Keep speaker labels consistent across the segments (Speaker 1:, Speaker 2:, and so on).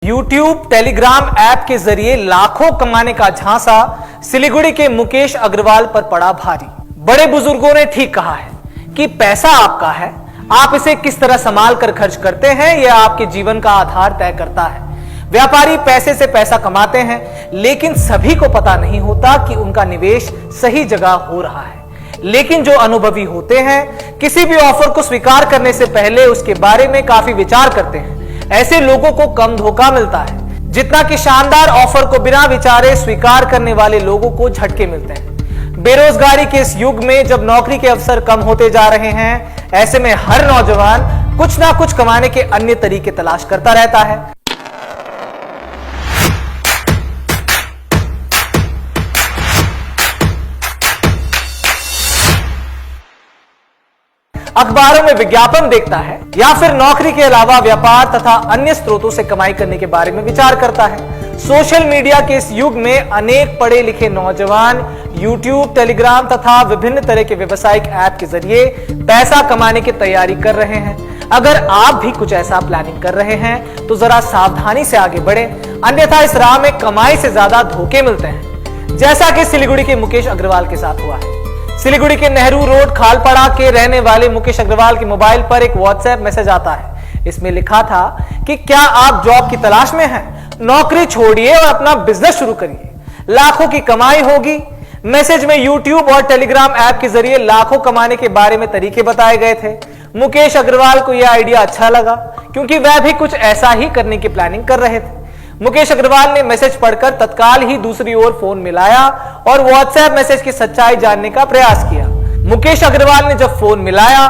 Speaker 1: YouTube, Telegram app के जरिए लाखों कमाने का झांसा सिलीगुड़ी के मुकेश अग्रवाल पर पड़ा भारी। बड़े बुजुर्गों ने ठीक कहा है कि पैसा आपका है, आप इसे किस तरह संभाल कर खर्च करते हैं यह आपके जीवन का आधार तय करता है। व्यापारी पैसे से पैसा कमाते हैं, लेकिन सभी को पता नहीं होता कि उनका निवेश सही जगह हो रहा है। लेकिन जो अनुभवी होते हैं, किसी भी ऑफर को स्वीकार करने से पहले उसके बारे में काफी विचार करते हैं, ऐसे लोगों को कम धोखा मिलता है जितना कि शानदार ऑफर को बिना विचारे स्वीकार करने वाले लोगों को झटके मिलते हैं। बेरोजगारी के इस युग में जब नौकरी के अवसर कम होते जा रहे हैं, ऐसे में हर नौजवान कुछ ना कुछ कमाने के अन्य तरीके तलाश करता रहता है। अखबारों में विज्ञापन देखता है या फिर नौकरी के अलावा व्यापार तथा अन्य स्रोतों से कमाई करने के बारे में विचार करता है। सोशल मीडिया के इस युग में अनेक पढ़े लिखे नौजवान YouTube, टेलीग्राम तथा विभिन्न तरह के व्यावसायिक ऐप के जरिए पैसा कमाने की तैयारी कर रहे हैं। अगर आप भी कुछ ऐसा प्लानिंग कर रहे हैं तो जरा सावधानी से आगे बढ़े, अन्यथा इस राह में कमाई से ज्यादा धोखे मिलते हैं, जैसा कि सिलीगुड़ी के मुकेश अग्रवाल के साथ हुआ है। सिलीगुड़ी के नेहरू रोड खालपाड़ा के रहने वाले मुकेश अग्रवाल के मोबाइल पर एक व्हाट्सएप मैसेज आता है। इसमें लिखा था कि क्या आप जॉब की तलाश में हैं? नौकरी छोड़िए और अपना बिजनेस शुरू करिए, लाखों की कमाई होगी। मैसेज में YouTube और टेलीग्राम ऐप के जरिए लाखों कमाने के बारे में तरीके बताए गए थे। मुकेश अग्रवाल को यह आइडिया अच्छा लगा क्योंकि वह भी कुछ ऐसा ही करने की प्लानिंग कर रहे थे। मुकेश अग्रवाल ने मैसेज पढ़कर तत्काल ही दूसरी ओर फोन मिलाया और व्हाट्सएप मैसेज की सच्चाई जानने का प्रयास किया। मुकेश अग्रवाल ने जब फोन मिलाया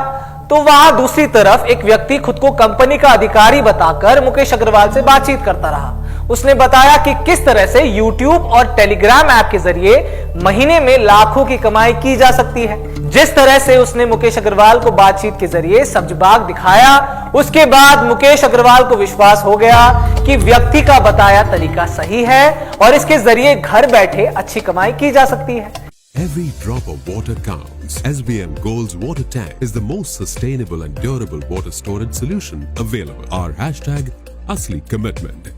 Speaker 1: तो वहां दूसरी तरफ एक व्यक्ति खुद को कंपनी का अधिकारी बताकर मुकेश अग्रवाल से बातचीत करता रहा। उसने बताया कि किस तरह से YouTube और टेलीग्राम ऐप के जरिए महीने में लाखों की कमाई की जा सकती है। जिस तरह से उसने मुकेश अग्रवाल को बातचीत के जरिए सब्ज-बाग दिखाया, उसके बाद मुकेश अग्रवाल को विश्वास हो गया कि व्यक्ति का बताया तरीका सही है और इसके जरिए घर बैठे अच्छी कमाई की जा सकती है।
Speaker 2: Every drop of water counts. SBM Gold's water tank is the most sustainable and durable water storage solution available. Our hashtag असली commitment.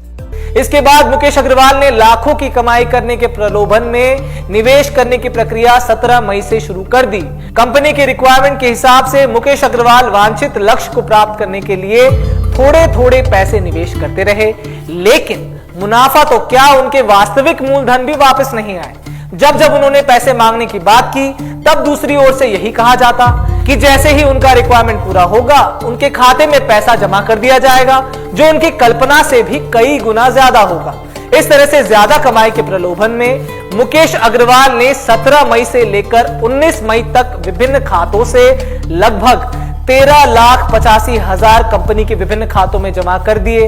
Speaker 1: इसके बाद मुकेश अग्रवाल ने लाखों की कमाई करने के प्रलोभन में निवेश करने की प्रक्रिया 17 मई से शुरू कर दी। कंपनी के रिक्वायरमेंट के हिसाब से मुकेश अग्रवाल वांछित लक्ष्य को प्राप्त करने के लिए थोड़े थोड़े पैसे निवेश करते रहे, लेकिन मुनाफा तो क्या, उनके वास्तविक मूलधन भी वापस नहीं आए। जब जब उन्होंने पैसे मांगने की बात की, तब दूसरी ओर से यही कहा जाता कि जैसे ही उनका रिक्वायरमेंट पूरा होगा, उनके खाते में पैसा जमा कर दिया जाएगा, जो उनकी कल्पना से भी कई गुना ज्यादा होगा। इस तरह से ज्यादा कमाई के प्रलोभन में मुकेश अग्रवाल ने 17 मई से लेकर 19 मई तक विभिन्न खातों से लगभग 13,85,000 कंपनी के विभिन्न खातों में जमा कर दिए।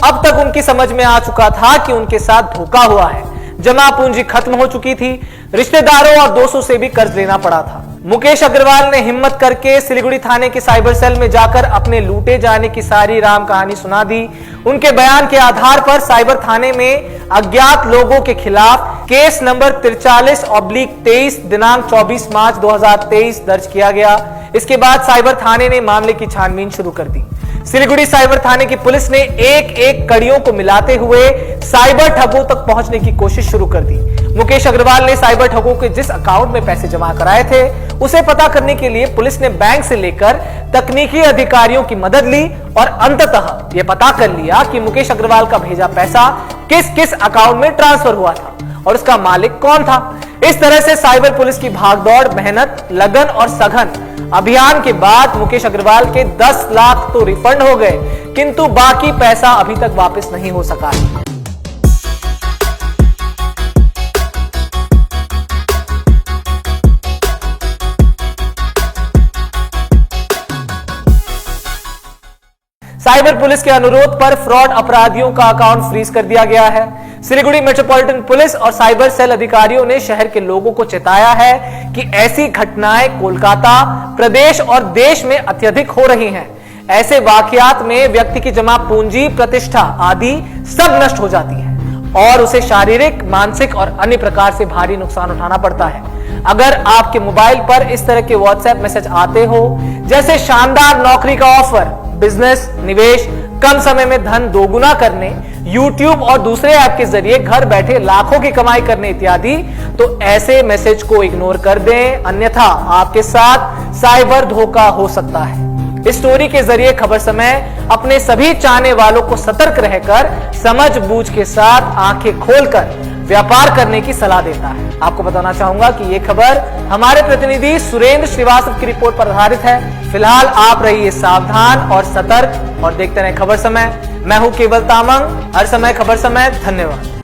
Speaker 1: अब तक उनकी समझ में आ चुका था कि उनके साथ धोखा हुआ है। जमा पूंजी खत्म हो चुकी थी, रिश्तेदारों और दोस्तों से भी कर्ज लेना पड़ा था। मुकेश अग्रवाल ने हिम्मत करके सिलीगुड़ी थाने के साइबर सेल में जाकर अपने लूटे जाने की सारी राम कहानी सुना दी। उनके बयान के आधार पर साइबर थाने में अज्ञात लोगों के खिलाफ केस नंबर 43/23 दिनांक 24 मार्च 2023 दर्ज किया गया। इसके बाद साइबर थाने ने मामले की छानबीन शुरू कर दी। सिलीगुड़ी साइबर थाने की पुलिस ने एक एक कड़ियों को मिलाते हुए साइबर ठगों तक पहुंचने की कोशिश शुरू कर दी। मुकेश अग्रवाल ने साइबर ठगों के जिस अकाउंट में पैसे जमा कराए थे, उसे पता करने के लिए पुलिस ने बैंक से लेकर तकनीकी अधिकारियों की मदद ली और अंततः यह पता कर लिया कि मुकेश अग्रवाल का भेजा पैसा किस किस अकाउंट में ट्रांसफर हुआ था और उसका मालिक कौन था। इस तरह से साइबर पुलिस की भागदौड़, मेहनत, लगन और सघन अभियान के बाद मुकेश अग्रवाल के 10 लाख तो रिफंड हो गए, किंतु बाकी पैसा अभी तक वापस नहीं हो सका है। साइबर पुलिस के अनुरोध पर फ्रॉड अपराधियों का अकाउंट फ्रीज कर दिया गया है। सिलीगुड़ी मेट्रोपॉलिटन पुलिस और साइबर सेल अधिकारियों ने शहर के लोगों को चेताया है कि ऐसी घटनाएं कोलकाता, प्रदेश और देश में अत्यधिक हो रही हैं। ऐसे वाकयात में व्यक्ति की जमा पूंजी, प्रतिष्ठा आदि सब नष्ट हो जाती है और उसे शारीरिक, मानसिक और अन्य प्रकार से भारी नुकसान उठाना पड़ता है। अगर आपके मोबाइल पर इस तरह के व्हाट्सएप मैसेज आते हो, जैसे शानदार नौकरी का ऑफर, बिजनेस, निवेश, कम समय में धन दोगुना करने, YouTube और दूसरे ऐप के जरिए घर बैठे लाखों की कमाई करने इत्यादि, तो ऐसे मैसेज को इग्नोर कर दें, अन्यथा आपके साथ साइबर धोखा हो सकता है। इस स्टोरी के जरिए खबर समय अपने सभी चाहने वालों को सतर्क रहकर समझ बूझ के साथ आंखें खोलकर व्यापार करने की सलाह देता है। आपको बताना चाहूंगा कि यह खबर हमारे प्रतिनिधि सुरेंद्र श्रीवास्तव की रिपोर्ट पर आधारित है। फिलहाल आप रहिए सावधान और सतर्क और देखते रहें खबर समय। मैं हूं केवल तामंग, हर समय खबर समय। धन्यवाद।